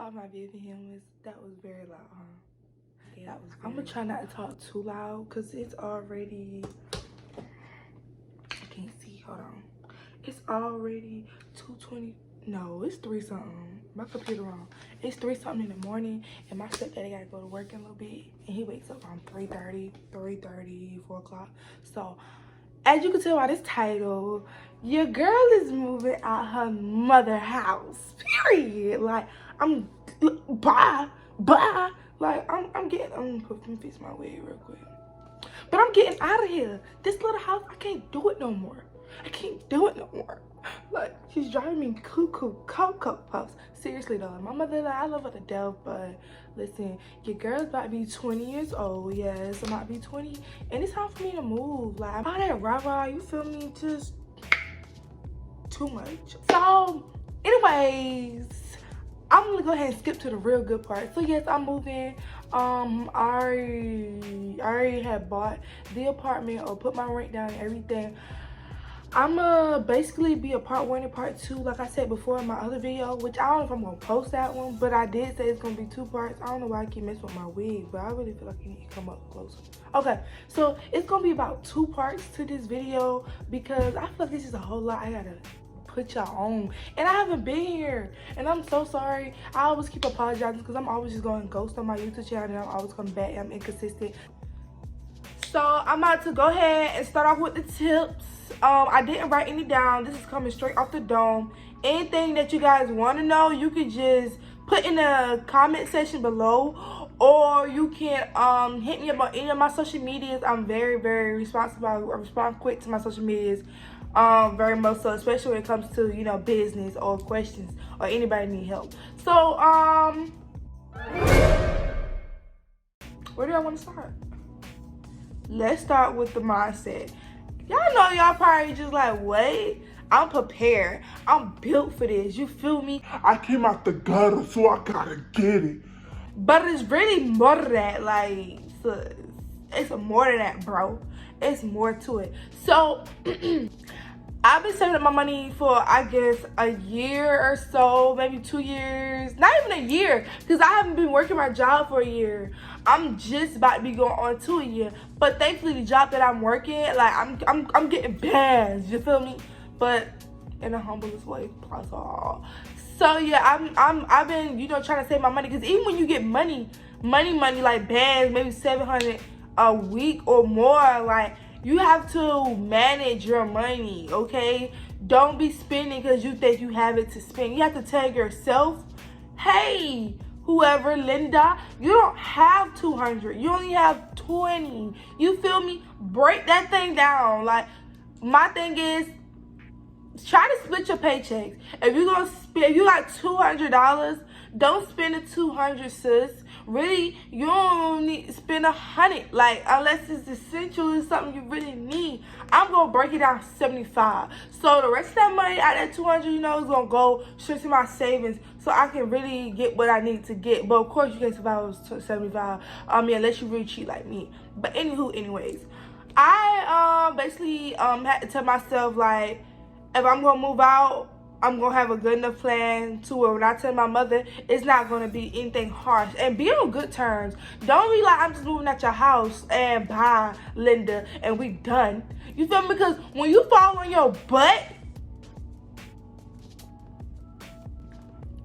all my baby hymns. That was very loud, huh? Yeah, that was I'm gonna try not to talk too loud because it's already, I can't see, hold on. It's already 2:20. No, it's 3 something. My computer wrong. It's 3 something in the morning, and my stepdaddy gotta go to work in a little bit, and he wakes up around 3:30, 4 o'clock. So, as you can tell by this title, your girl is moving out her mother house. Period. Like, bye. Like, I'm gonna fix my wig real quick. But I'm getting out of here. This little house, I can't do it no more. I can't do it no more. Like, she's driving me cuckoo, Cocoa Puffs. Seriously though, my mother, like, I love her to death, but listen, your girl's about to be 20 years old. Yes, I'm about to be 20, and it's time for me to move. Like, all that rah-rah, you feel me? Just too much. So, anyways, I'm gonna go ahead and skip to the real good part. So yes, I'm moving. I already had bought the apartment or put my rent down and everything. I'ma basically be a part 1 and part 2, like I said before in my other video, which I don't know if I'm gonna post that one, but I did say it's gonna be 2 parts. I don't know why I keep messing with my wig, but I really feel like I need to come up closer. Okay, so it's gonna be about 2 parts to this video because I feel like this is a whole lot I gotta put y'all on, and I haven't been here, and I'm so sorry. I always keep apologizing because I'm always just going ghost on my YouTube channel, and I'm always coming back. I'm inconsistent. So I'm about to go ahead and start off with the tips. I didn't write any down. This is coming straight off the dome. Anything that you guys want to know, you can just put in the comment section below, or you can hit me up on any of my social medias. I'm very, very responsible. I respond quick to my social medias. Very much so, especially when it comes to, you know, business or questions or anybody need help. So where do I want to start? Let's start with the mindset. Y'all know y'all probably just like, wait, I'm prepared. I'm built for this. You feel me? I came out the gutter, so I gotta get it. But it's really more than that. Like, it's more than that, bro. It's more to it. So I've been saving up my money for, I guess, a year or so, maybe 2 years. Not even a year, because I haven't been working my job for a year. I'm just about to be going on to a year. But thankfully, the job that I'm working, like, I'm getting bands, you feel me? But in the humblest way possible. So yeah, I've been, you know, trying to save my money, because even when you get money like bands, maybe 700 a week or more, like, you have to manage your money, okay? Don't be spending because you think you have it to spend. You have to tell yourself, hey, whoever, Linda, you don't have 200. You only have 20. You feel me? Break that thing down. Like, my thing is, try to split your paychecks. If you're gonna spend, if you got $200, don't spend the 200, sis. Really, you don't need to spend 100. Like, unless it's essential, it's something you really need. I'm gonna break it down 75. So the rest of that money out of that 200, you know, is gonna go straight to my savings, so I can really get what I need to get. But of course, you can't survive with 75. Unless you really cheat like me. But anywho, anyways, I basically had to tell myself, like, if I'm gonna move out, I'm gonna have a good enough plan to where when I tell my mother, it's not gonna be anything harsh, and be on good terms. Don't be like, I'm just moving out your house and bye, Linda, and we done. You feel me? Because when you fall on your butt,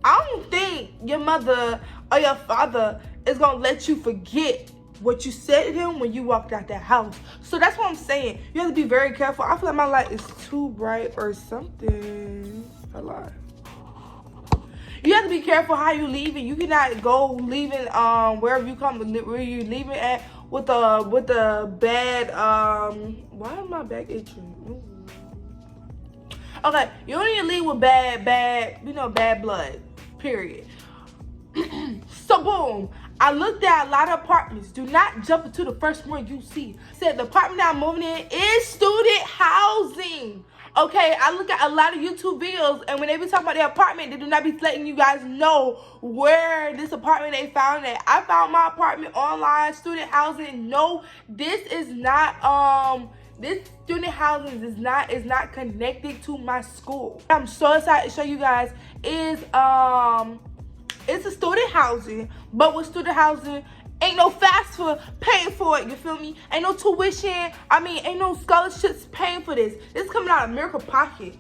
I don't think your mother or your father is gonna let you forget what you said to him when you walked out that house. So that's what I'm saying. You have to be very careful. I feel like my light is too bright or something. A lot. You have to be careful how you leaving. You cannot go leaving wherever you come, where you leaving at with a bad why am my back itching? Ooh. Okay, you don't need to leave with bad, you know, bad blood. Period. So boom, I looked at a lot of apartments. Do not jump into the first one you see. Said the apartment that I'm moving in is student housing. Okay, I look at a lot of YouTube videos, and when they be talking about their apartment, they do not be letting you guys know where this apartment they found it. I found my apartment online, student housing. No, this is not this student housing is not connected to my school. I'm so excited to show you guys is it's a student housing, but with student housing, ain't no FAFSA paying for it, you feel me? Ain't no tuition, ain't no scholarships paying for this. This is coming out of Miracle pocket.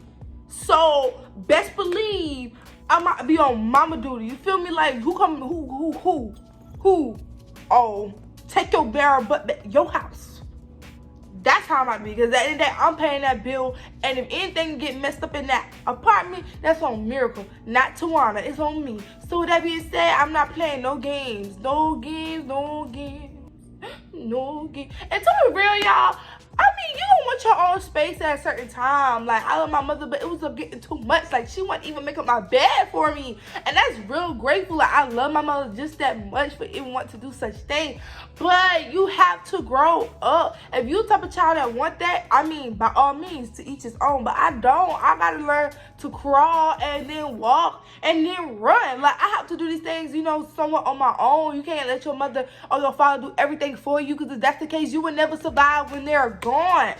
So, best believe I might be on mama duty, you feel me? Like, who? Oh, take your bare butt back, your house. That's how I might be, because at the end of the day, I'm paying that bill, and if anything get messed up in that apartment, that's on Miracle, not Tawana. It's on me. So with that being said, I'm not playing no games. No games. And to be real, y'all, you don't want your own space at a certain time. Like, I love my mother, but it was getting too much. Like, she wouldn't even make up my bed for me. And that's real grateful. Like, I love my mother just that much for even want to do such things. But you have to grow up. If you the type of child that want that, by all means, to each his own. But I don't. I got to learn to crawl and then walk and then run. Like, I have to do these things, somewhat on my own. You can't let your mother or your father do everything for you, because if that's the case, you will never survive when they're gone.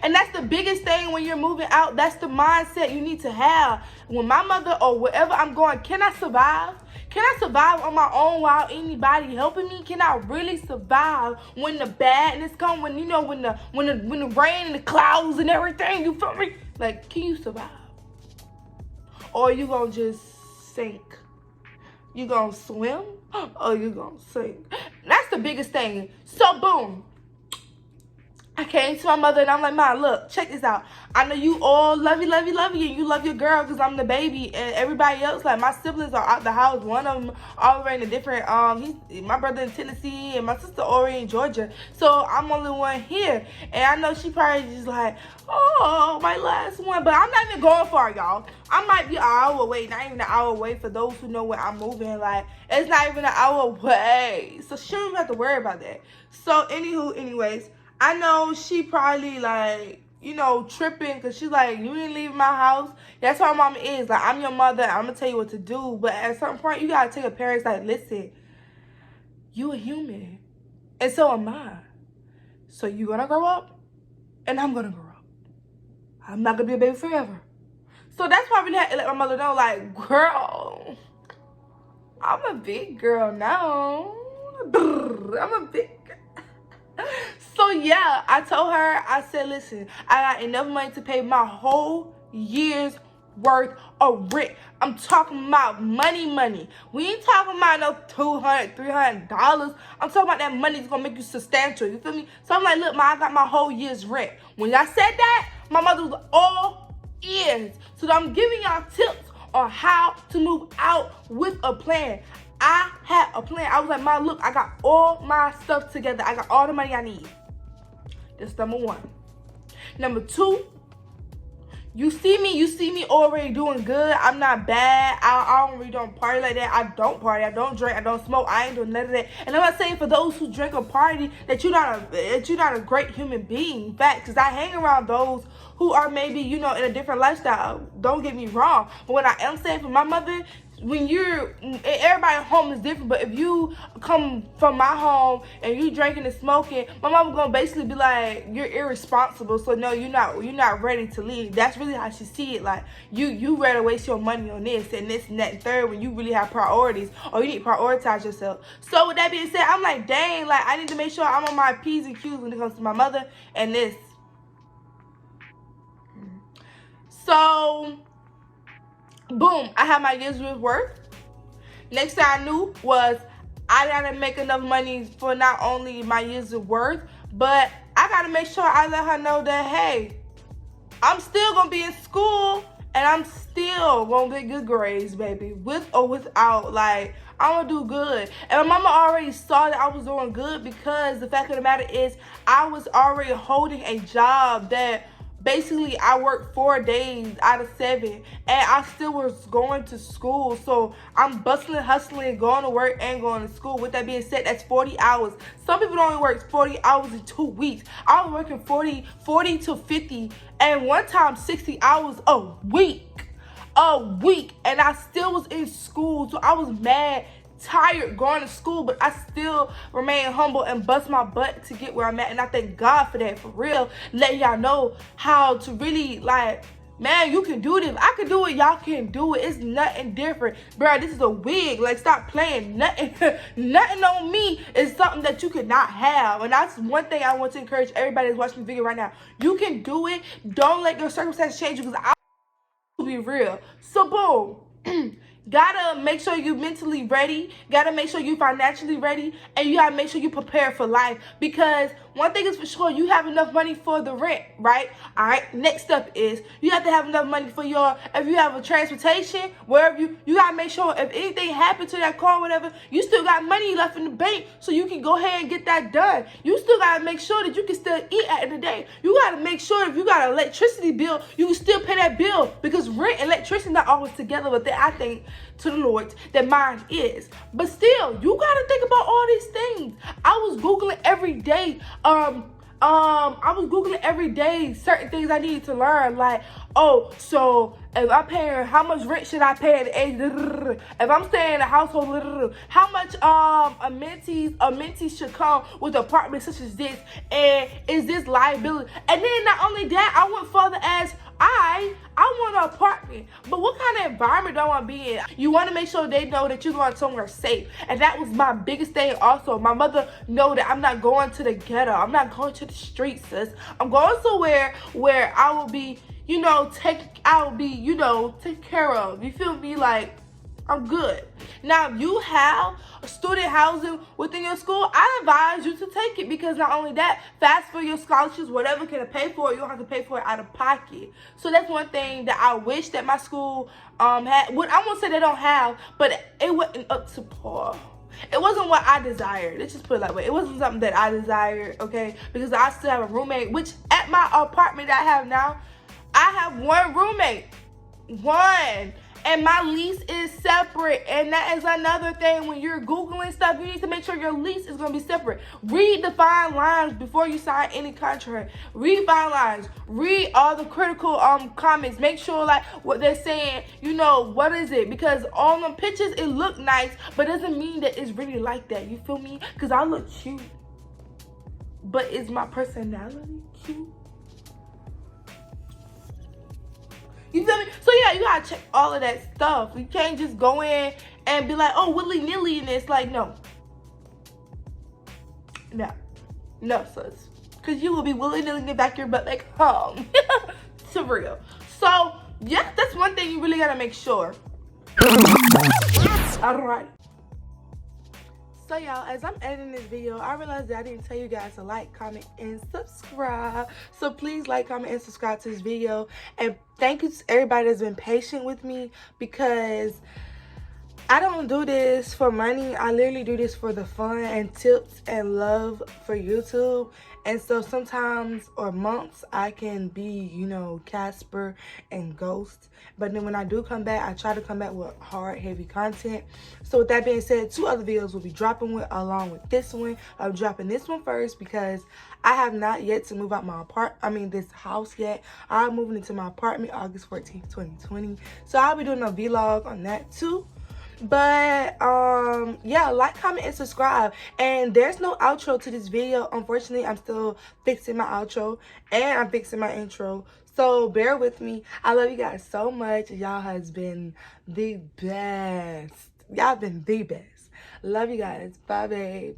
And that's the biggest thing when you're moving out. That's the mindset you need to have. When my mother or wherever I'm going, can I survive? Can I survive on my own without anybody helping me? Can I really survive when the badness come? When when the rain and the clouds and everything, you feel me? Like, can you survive? Or you gonna just sink? You gonna swim or you gonna sink? That's the biggest thing. So boom, I came to my mother and I'm like, Ma, look, check this out. I know you all love you, and you love your girl because I'm the baby, and everybody else, like my siblings are out the house. One of them already in a different, my brother in Tennessee and my sister already in Georgia. So I'm only one here, and I know she probably just like, oh, my last one. But I'm not even going far, y'all. I might be an hour away, not even an hour away for those who know where I'm moving. Like, it's not even an hour away. So she don't even have to worry about that. So anyways, I know she probably like, tripping because she's like, you didn't leave my house. That's how mama is. Like, I'm your mother. I'm going to tell you what to do. But at a certain point, you got to take a parent's like, listen, you a human. And so am I. So you're going to grow up and I'm going to grow up. I'm not going to be a baby forever. So that's why I really had to let my mother know, like, girl, I'm a big girl now. I'm a big girl. So yeah, I told her, I said, listen, I got enough money to pay my whole year's worth of rent. I'm talking about money. We ain't talking about no $200, $300. I'm talking about that money that's gonna make you substantial. You feel me? So I'm like, look, Ma, I got my whole year's rent. When y'all said that, my mother was all ears. So I'm giving y'all tips on how to move out with a plan. I had a plan. I was like, Ma, look, I got all my stuff together. I got all the money I need. That's number one. Number two, you see me already doing good. I'm not bad. I don't party like that. I don't party. I don't drink. I don't smoke. I ain't doing none of that. And I'm not saying for those who drink or party that you're not a great human being. In fact, because I hang around those who are maybe, in a different lifestyle. Don't get me wrong. But what I am saying for my mother, when everybody's home is different, but if you come from my home and you drinking and smoking, my mama gonna basically be like, you're irresponsible, so no, you're not ready to leave. That's really how she see it. Like, you ready to waste your money on this and that and third when you really have priorities, or you need to prioritize yourself. So with that being said, I'm like, dang, like, I need to make sure I'm on my P's and Q's when it comes to my mother and this. So boom, I had my year's worth. Next thing I knew was I gotta make enough money for not only my year's worth, but I gotta make sure I let her know that, hey, I'm still gonna be in school and I'm still gonna get good grades, baby, with or without. Like, I'm gonna do good. And my mama already saw that I was doing good, because the fact of the matter is I was already holding a job that basically I worked 4 days out of 7, and I still was going to school. So I'm bustling, hustling, going to work and going to school. With that being said, that's 40 hours. Some people only work 40 hours in 2 weeks. I was working 40 to 50, and one time 60 hours a week. And I still was in school. So I was mad, tired going to school, but I still remain humble and bust my butt to get where I'm at. And I thank God for that, for real. Letting y'all know how to really, like, man, you can do this. I can do it. Y'all can do it. It's nothing different. Bro, this is a wig. Like, stop playing. Nothing, nothing on me is something that you could not have. And that's one thing I want to encourage everybody that's watching the video right now. You can do it. Don't let your circumstances change you, because I'll be real. So, boom. Gotta make sure you mentally ready. Gotta make sure you financially ready. And you gotta make sure you prepare for life. Because one thing is for sure, you have enough money for the rent, right? All right. Next up is you have to have enough money for your, if you have a transportation, wherever you gotta make sure if anything happened to that car or whatever, you still got money left in the bank so you can go ahead and get that done. You still gotta make sure that you can still eat at the end of the day. You gotta make sure if you got an electricity bill, you can still pay that bill, because rent and electricity not always together. But I think to the Lord that mine is. But still, you gotta think about all these things. I was Googling every day. I was Googling every day certain things I needed to learn. Like, oh, so if I'm paying, how much rent should I pay at the age? If I'm staying in a household, how much amenities should come with an apartment such as this? And is this liability? And then not only that, I went further as I want an apartment, but what kind of environment do I want to be in? You want to make sure they know that you're going somewhere safe. And that was my biggest thing also. My mother know that I'm not going to the ghetto. I'm not going to the streets, sis. I'm going somewhere where I will be, taken care of. You feel me? Like, I'm good. Now, if you have student housing within your school, I advise you to take it, because not only that, fast for your scholarships, whatever can pay for it, you don't have to pay for it out of pocket. So that's one thing that I wish that my school had. What I won't say they don't have, but it wasn't up to par. It wasn't what I desired. Let's just put it that way. It wasn't something that I desired, okay? Because I still have a roommate, which at my apartment that I have now, I have one roommate. One. And my lease is separate. And that is another thing. When you're Googling stuff, you need to make sure your lease is going to be separate. Read the fine lines before you sign any contract. Read fine lines. Read all the critical comments. Make sure, like, what they're saying, what is it? Because on the pictures, it look nice, but doesn't mean that it's really like that. You feel me? Because I look cute. But is my personality cute? You feel me? So yeah, you gotta check all of that stuff. You can't just go in and be like, oh, willy-nilly, and it's like, no, sis. Because you will be willy-nilly get back your butt like home. To real. So yeah, that's one thing you really gotta make sure. Alright. So y'all, as I'm editing this video, I realized that I didn't tell you guys to like, comment, and subscribe. So please like, comment, and subscribe to this video. And thank you to everybody that's been patient with me, because I don't do this for money. I literally do this for the fun and tips and love for YouTube. And so sometimes, or months, I can be, Casper and Ghost. But then when I do come back, I try to come back with hard, heavy content. So with that being said, 2 other videos will be dropping along with this one. I'm dropping this one first because I have not yet to move out this house yet. I'm moving into my apartment August 14th, 2020. So I'll be doing a vlog on that too. But yeah, like, comment, and subscribe. And there's no outro to this video, unfortunately. I'm still fixing my outro and I'm fixing my intro, so bear with me. I love you guys so much. Y'all has been the best. Y'all been the best. Love you guys. Bye, babe.